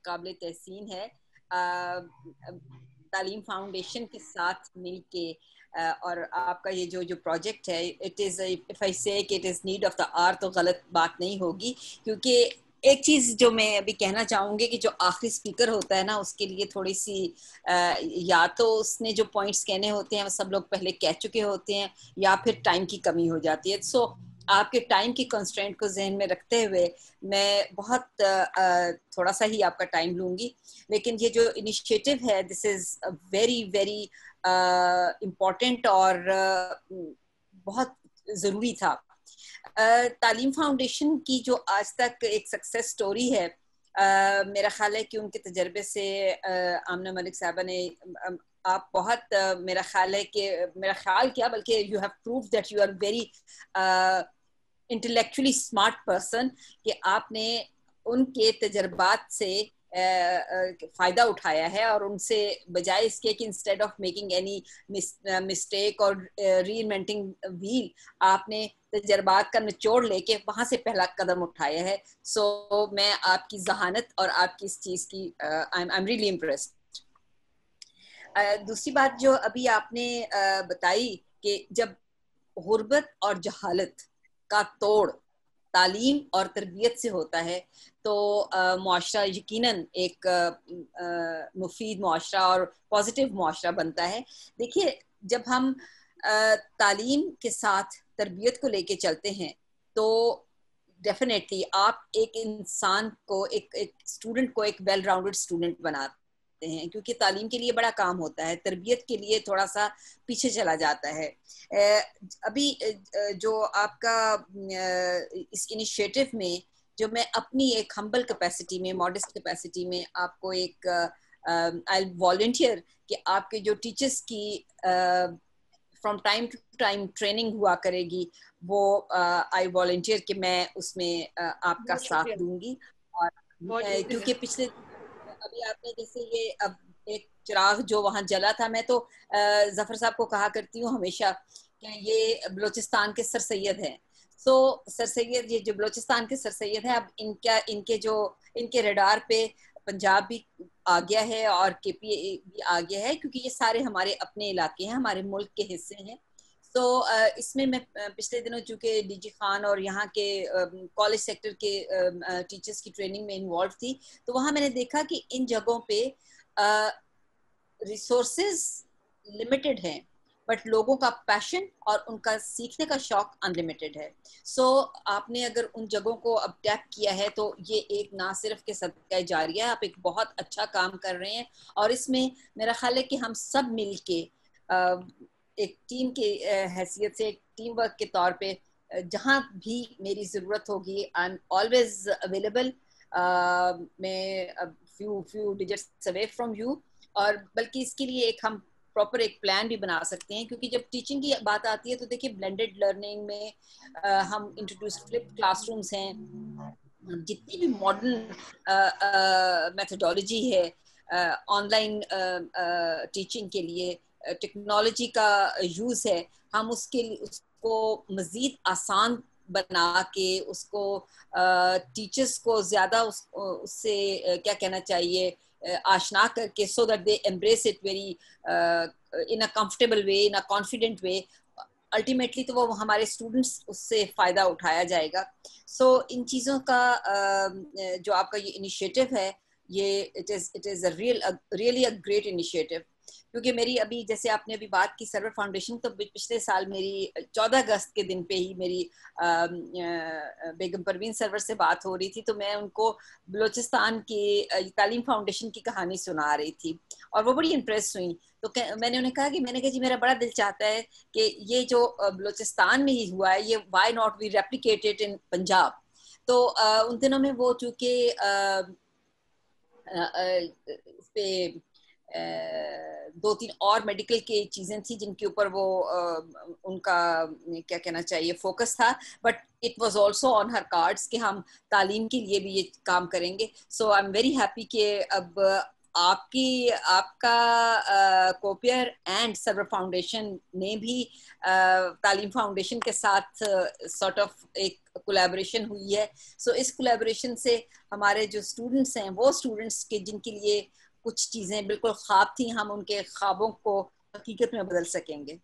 काबिल तहसीन है। तालीम फाउंडेशन के साथ मिलके और आपका ये जो प्रोजेक्ट है, it is, if I say it is need of the hour, तो गलत बात नहीं होगी। क्योंकि एक चीज़ जो मैं अभी कहना चाहूँगी कि जो आखिरी स्पीकर होता है ना, उसके लिए थोड़ी सी या तो उसने जो पॉइंट्स कहने होते हैं वो सब लोग पहले कह चुके होते हैं, या फिर टाइम की कमी हो जाती है। सो आपके टाइम की कंस्ट्रेंट को जहन में रखते हुए मैं बहुत थोड़ा सा ही आपका टाइम लूँगी। लेकिन ये जो इनिशिएटिव है, this is very very important और बहुत ज़रूरी था। तालीम फाउंडेशन की जो आज तक एक सक्सेस स्टोरी है, मेरा ख्याल है कि उनके तजर्बे से आमना मलिक साहबा ने, आप बहुत मेरा ख्याल है कि, मेरा ख्याल क्या बल्कि you have proved that you are very intellectually smart person, कि आपने उनके तजर्बात से फायदा उठाया है, और उनसे बजाय इसके कि instead of making any mistake और रीइन्वेंटिंग व्हील, आपने तजर्बात का निचोड़ लेके वहां से पहला कदम उठाया है। सो मैं आपकी जहानत और आपकी इस चीज की आई एम रियली इम्प्रेस्ड। दूसरी बात जो अभी आपने बताई कि जब गुर्बत और जहालत का तोड़ तालीम और तरबियत से होता है, तो मुआशरा यकीनन एक मुफीद मुआशरा और पॉजिटिव मुआशरा बनता है। देखिए, जब हम तालीम के साथ तरबियत को लेके चलते हैं, तो डेफिनेटली आप एक इंसान को, एक स्टूडेंट को एक वेल राउंडेड स्टूडेंट बनाते हैं, क्योंकि तालीम के लिए बड़ा काम होता है, तरबियत के लिए थोड़ा सा पीछे चला जाता है। अभी जो आपका इस इनिशिएटिव में, जो मैं अपनी एक हम्बल कैपेसिटी में, मॉडेस्ट कैपेसिटी में आपको एक आई वॉलंटियर, कि आपके जो टीचर्स की from time to time training हुआ करेगी, वो आई वॉलंटियर कि मैं उसमें आपका साथ दूंगी। और क्योंकि पिछले अभी आपने जैसे ये अब एक चिराग जो वहां जला था, मैं तो जफर साहब को कहा करती हूँ हमेशा कि ये बलोचिस्तान के सर सैयद हैं। सो सर सैयद, ये जो बलोचिस्तान के सर सैयद हैं, अब इनके रडार पे पंजाब भी आ गया है और केपी भी आ गया है, क्योंकि ये सारे हमारे अपने इलाके हैं, हमारे मुल्क के हिस्से हैं। तो इसमें मैं पिछले दिनों चूंकि डीजी खान और यहाँ के कॉलेज सेक्टर के टीचर्स की ट्रेनिंग में इन्वॉल्व थी, तो वहाँ मैंने देखा कि इन जगहों पे रिसोर्सेज लिमिटेड हैं, बट लोगों का पैशन और उनका सीखने का शौक अनलिमिटेड है। सो आपने अगर उन जगहों को अब टैप किया है, तो ये एक ना सिर्फ के सदका जारिया है, आप एक बहुत अच्छा काम कर रहे हैं। और इसमें मेरा ख्याल है कि हम सब मिलके एक टीम के हैसियत से, एक टीम वर्क के तौर पे, जहाँ भी मेरी ज़रूरत होगी, आई एम ऑलवेज अवेलेबल। मैं few digits away from you, और बल्कि इसके लिए एक हम प्रॉपर एक प्लान भी बना सकते हैं, क्योंकि जब टीचिंग की बात आती है, तो देखिए ब्लेंडेड लर्निंग में हम इंट्रोड्यूस फ्लिप क्लासरूम्स हैं, जितनी भी मॉडर्न मेथोडोलॉजी है ऑनलाइन टीचिंग के लिए, टेक्नोलॉजी का यूज़ है, हम उसको मज़ीद आसान बना के, उसको टीचर्स को ज़्यादा उससे क्या कहना चाहिए, आशना करके, so that they embrace it very in a comfortable way, in a confident way. Ultimately तो वो हमारे स्टूडेंट्स उससे फ़ायदा उठाया जाएगा। सो इन चीज़ों का जो आपका ये इनिशिएटिव है, ये it is a really a great initiative. क्योंकि मेरी अभी, जैसे आपने अभी बात की सर्वर फाउंडेशन, तो पिछले साल मेरी 14 अगस्त के दिन पे ही मेरी बेगम परवीन सर्वर से बात हो रही थी, तो मैं उनको बलोचिस्तान की तालीम फाउंडेशन की कहानी सुना रही थी, और वो बड़ी इम्प्रेस हुई। तो मैंने उन्हें कहा जी मेरा बड़ा दिल चाहता है कि ये जो बलोचिस्तान में ही हुआ है, ये वाई नॉट बी रेप्लिकेटेड इन पंजाब। तो उन दिनों में वो चूंकि इस पे 2-3 और मेडिकल की चीजें थी जिनके ऊपर वो उनका क्या कहना चाहिए फोकस था, but it was also on her cards कि हम तालीम के लिए भी ये काम करेंगे। सो आई एम वेरी हैप्पी कि अब आपका कोपियर एंड सर्वर फाउंडेशन ने भी तालीम फाउंडेशन के साथ सॉर्ट ऑफ एक कोलैबोरेशन हुई है। सो इस कोलैबोरेशन से हमारे जो स्टूडेंट्स हैं, वो स्टूडेंट्स के जिनके लिए कुछ चीज़ें बिल्कुल ख्वाब थी, हम उनके ख्वाबों को हकीकत में बदल सकेंगे।